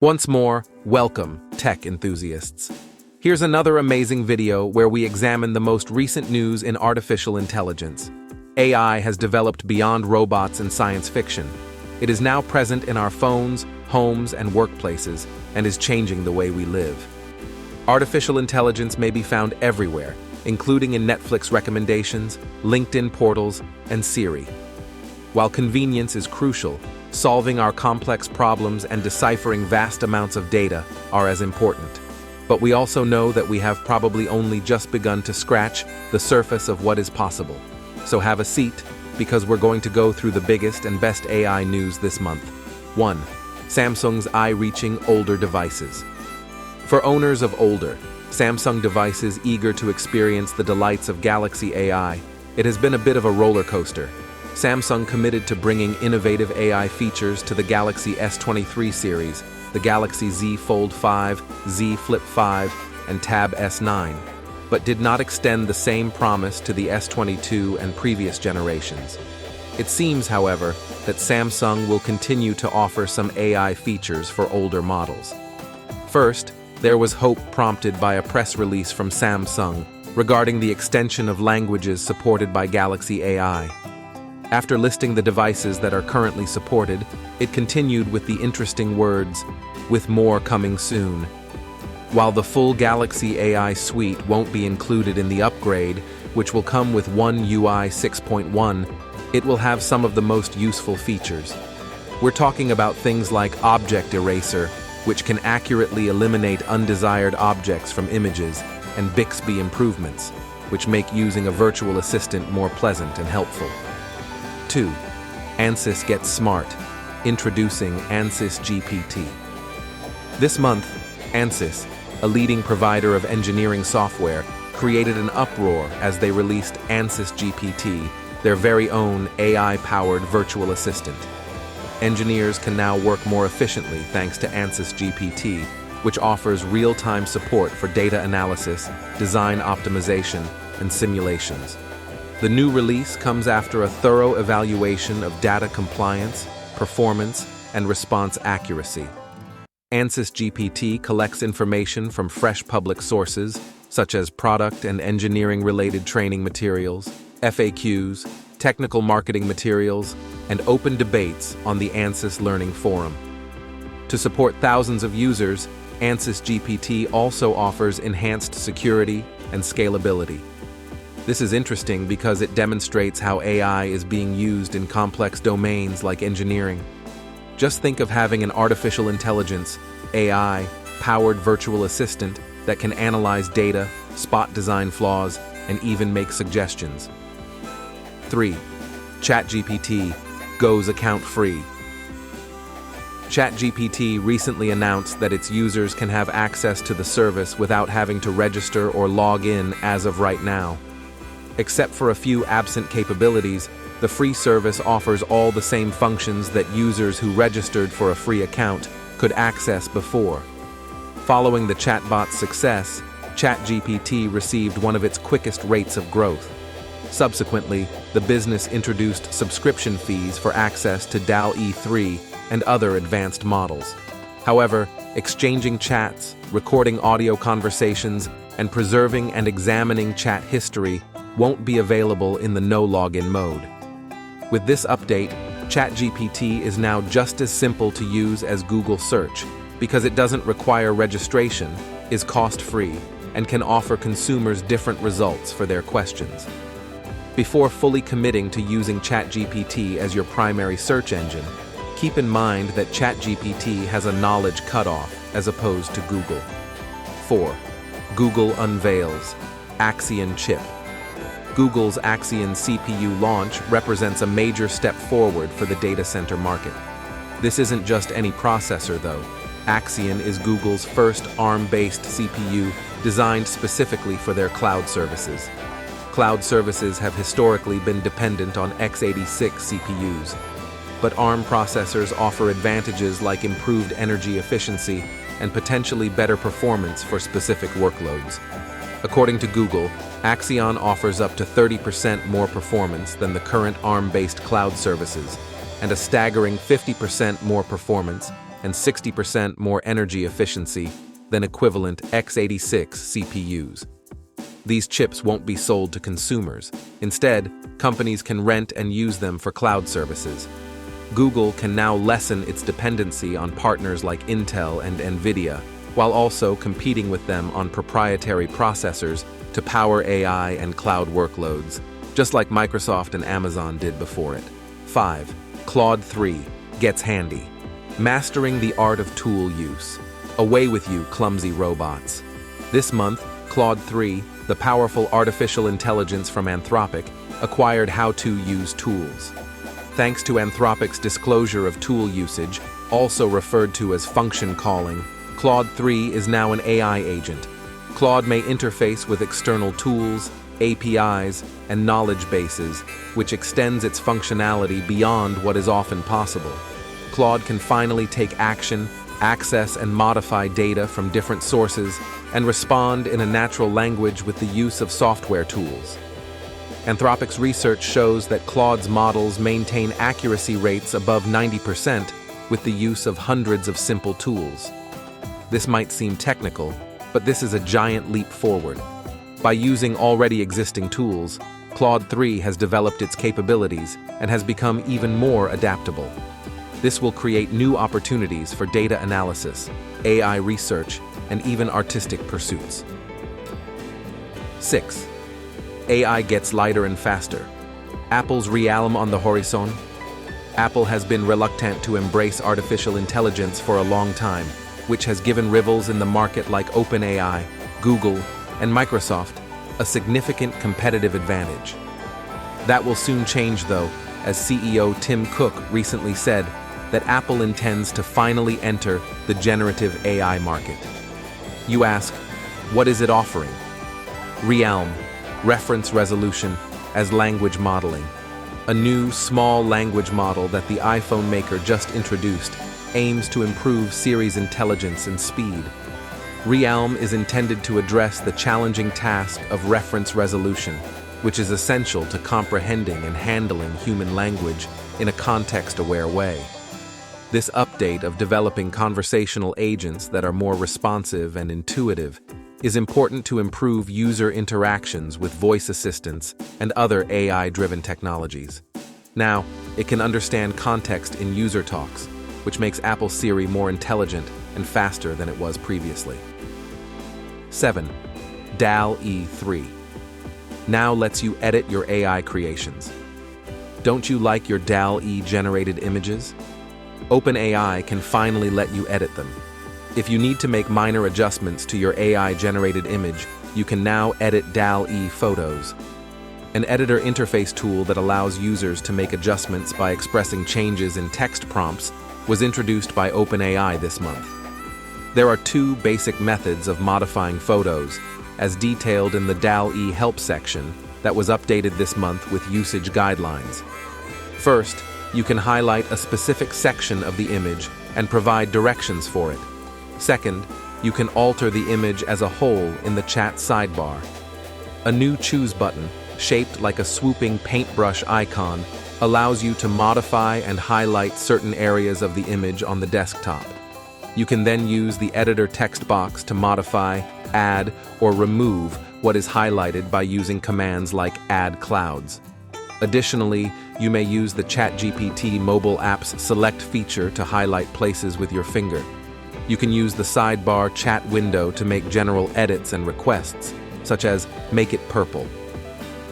Once more, welcome, tech enthusiasts. Here's another amazing video where we examine the most recent news in artificial intelligence. AI has developed beyond robots and science fiction. It is now present in our phones, homes, and workplaces, and is changing the way we live. Artificial intelligence may be found everywhere, including in Netflix recommendations, LinkedIn portals, and Siri. While convenience is crucial, solving our complex problems and deciphering vast amounts of data are as important. But we also know that we have probably only just begun to scratch the surface of what is possible. So have a seat, because we're going to go through the biggest and best AI news this month. 1. Samsung's eye-reaching older devices. For owners of older, Samsung devices eager to experience the delights of Galaxy AI, it has been a bit of a roller coaster. Samsung committed to bringing innovative AI features to the Galaxy S23 series, the Galaxy Z Fold 5, Z Flip 5, and Tab S9, but did not extend the same promise to the S22 and previous generations. It seems, however, that Samsung will continue to offer some AI features for older models. First, there was hope prompted by a press release from Samsung regarding the extension of languages supported by Galaxy AI. After listing the devices that are currently supported, it continued with the interesting words, "with more coming soon." While the full Galaxy AI suite won't be included in the upgrade, which will come with One UI 6.1, it will have some of the most useful features. We're talking about things like Object Eraser, which can accurately eliminate undesired objects from images, and Bixby improvements, which make using a virtual assistant more pleasant and helpful. 2. Ansys gets smart. Introducing Ansys GPT. This month, Ansys, a leading provider of engineering software, created an uproar as they released Ansys GPT, their very own AI-powered virtual assistant. Engineers can now work more efficiently thanks to Ansys GPT, which offers real-time support for data analysis, design optimization, and simulations. The new release comes after a thorough evaluation of data compliance, performance, and response accuracy. Ansys GPT collects information from fresh public sources, such as product and engineering-related training materials, FAQs, technical marketing materials, and open debates on the Ansys Learning Forum. To support thousands of users, Ansys GPT also offers enhanced security and scalability. This is interesting because it demonstrates how AI is being used in complex domains like engineering. Just think of having an artificial intelligence, AI, powered virtual assistant that can analyze data, spot design flaws, and even make suggestions. 3. ChatGPT goes account-free. ChatGPT recently announced that its users can have access to the service without having to register or log in as of right now. Except for a few absent capabilities, the free service offers all the same functions that users who registered for a free account could access before. Following the chatbot's success, ChatGPT received one of its quickest rates of growth. Subsequently, the business introduced subscription fees for access to DALL-E 3 and other advanced models. However, exchanging chats, recording audio conversations, and preserving and examining chat history won't be available in the no-login mode. With this update, ChatGPT is now just as simple to use as Google Search because it doesn't require registration, is cost-free, and can offer consumers different results for their questions. Before fully committing to using ChatGPT as your primary search engine, keep in mind that ChatGPT has a knowledge cutoff as opposed to Google. 4. Google unveils Axion chip. Google's Axion CPU launch represents a major step forward for the data center market. This isn't just any processor, though. Axion is Google's first ARM-based CPU designed specifically for their cloud services. Cloud services have historically been dependent on x86 CPUs, but ARM processors offer advantages like improved energy efficiency and potentially better performance for specific workloads. According to Google, Axion offers up to 30% more performance than the current ARM-based cloud services, and a staggering 50% more performance and 60% more energy efficiency than equivalent x86 CPUs. These chips won't be sold to consumers. Instead, companies can rent and use them for cloud services. Google can now lessen its dependency on partners like Intel and NVIDIA, while also competing with them on proprietary processors to power AI and cloud workloads, just like Microsoft and Amazon did before it. 5. Claude 3 gets handy. Mastering the art of tool use. Away with you, clumsy robots. This month, Claude 3, the powerful artificial intelligence from Anthropic, acquired how to use tools. Thanks to Anthropic's disclosure of tool usage, also referred to as function calling, Claude 3 is now an AI agent. Claude may interface with external tools, APIs, and knowledge bases, which extends its functionality beyond what is often possible. Claude can finally take action, access and modify data from different sources, and respond in a natural language with the use of software tools. Anthropic's research shows that Claude's models maintain accuracy rates above 90% with the use of hundreds of simple tools. This might seem technical, but this is a giant leap forward. By using already existing tools, Claude 3 has developed its capabilities and has become even more adaptable. This will create new opportunities for data analysis, AI research, and even artistic pursuits. 6. AI gets lighter and faster. Apple's realm on the horizon. Apple has been reluctant to embrace artificial intelligence for a long time, which has given rivals in the market like OpenAI, Google, and Microsoft a significant competitive advantage. That will soon change, though, as CEO Tim Cook recently said that Apple intends to finally enter the generative AI market. You ask, what is it offering? Realm, reference resolution as language modeling. A new small language model that the iPhone maker just introduced aims to improve Siri's intelligence and speed. Realm is intended to address the challenging task of reference resolution, which is essential to comprehending and handling human language in a context-aware way. This update of developing conversational agents that are more responsive and intuitive is important to improve user interactions with voice assistants and other AI-driven technologies. Now, it can understand context in user talks, which makes Apple Siri more intelligent and faster than it was previously. 7. DALL-E 3 now lets you edit your AI creations. Don't you like your DALL-E generated images? OpenAI can finally let you edit them. If you need to make minor adjustments to your AI-generated image, you can now edit DALL-E photos. An editor interface tool that allows users to make adjustments by expressing changes in text prompts was introduced by OpenAI this month. There are two basic methods of modifying photos, as detailed in the DALL-E help section that was updated this month with usage guidelines. First, you can highlight a specific section of the image and provide directions for it. Second, you can alter the image as a whole in the chat sidebar. A new Choose button, shaped like a swooping paintbrush icon, allows you to modify and highlight certain areas of the image on the desktop. You can then use the editor text box to modify, add, or remove what is highlighted by using commands like add clouds. Additionally, you may use the ChatGPT mobile app's select feature to highlight places with your finger. You can use the sidebar chat window to make general edits and requests, such as make it purple.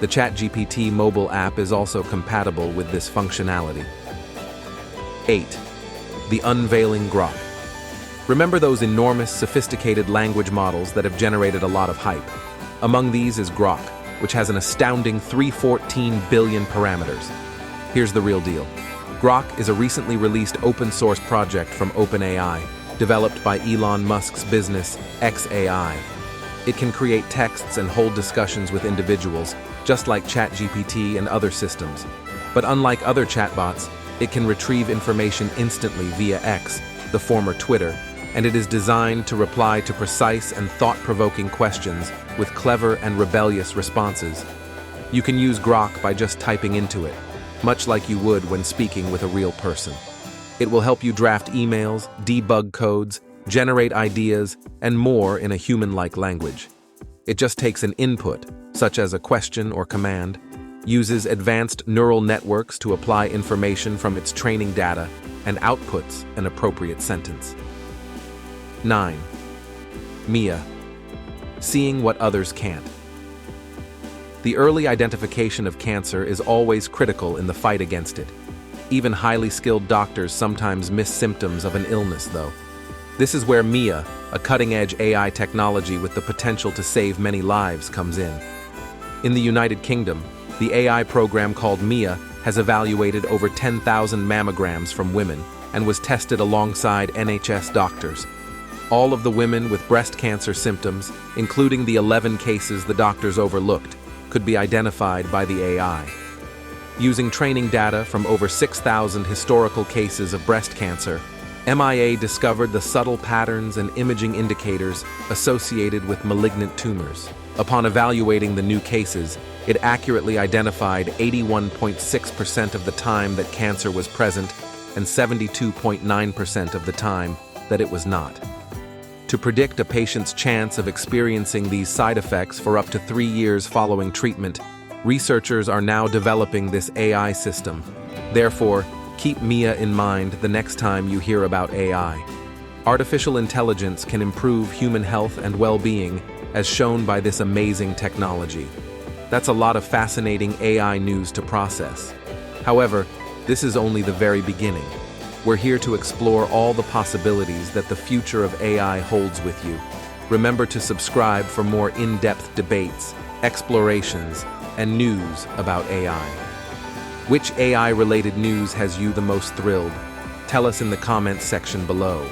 The ChatGPT mobile app is also compatible with this functionality. 8. The unveiling Grok. Remember those enormous, sophisticated language models that have generated a lot of hype? Among these is Grok, which has an astounding 314 billion parameters. Here's the real deal. Grok is a recently released open-source project from OpenAI, developed by Elon Musk's business, xAI. It can create texts and hold discussions with individuals, just like ChatGPT and other systems. But unlike other chatbots, it can retrieve information instantly via X, the former Twitter, and it is designed to reply to precise and thought-provoking questions with clever and rebellious responses. You can use Grok by just typing into it, much like you would when speaking with a real person. It will help you draft emails, debug codes, generate ideas, and more in a human-like language. It just takes an input, such as a question or command, uses advanced neural networks to apply information from its training data, and outputs an appropriate sentence. 9. Mia. Seeing what others can't. The early identification of cancer is always critical in the fight against it. Even highly skilled doctors sometimes miss symptoms of an illness, though. This is where Mia, a cutting-edge AI technology with the potential to save many lives, comes in. In the United Kingdom, the AI program called Mia has evaluated over 10,000 mammograms from women and was tested alongside NHS doctors. All of the women with breast cancer symptoms, including the 11 cases the doctors overlooked, could be identified by the AI. Using training data from over 6,000 historical cases of breast cancer, MIA discovered the subtle patterns and imaging indicators associated with malignant tumors. Upon evaluating the new cases, it accurately identified 81.6% of the time that cancer was present and 72.9% of the time that it was not. To predict a patient's chance of experiencing these side effects for up to 3 years following treatment, researchers are now developing this AI system. Therefore, keep Mia in mind the next time you hear about AI. Artificial intelligence can improve human health and well-being, as shown by this amazing technology. That's a lot of fascinating AI news to process. However, this is only the very beginning. We're here to explore all the possibilities that the future of AI holds with you. Remember to subscribe for more in-depth debates, explorations, and news about AI. Which AI-related news has you the most thrilled? Tell us in the comments section below.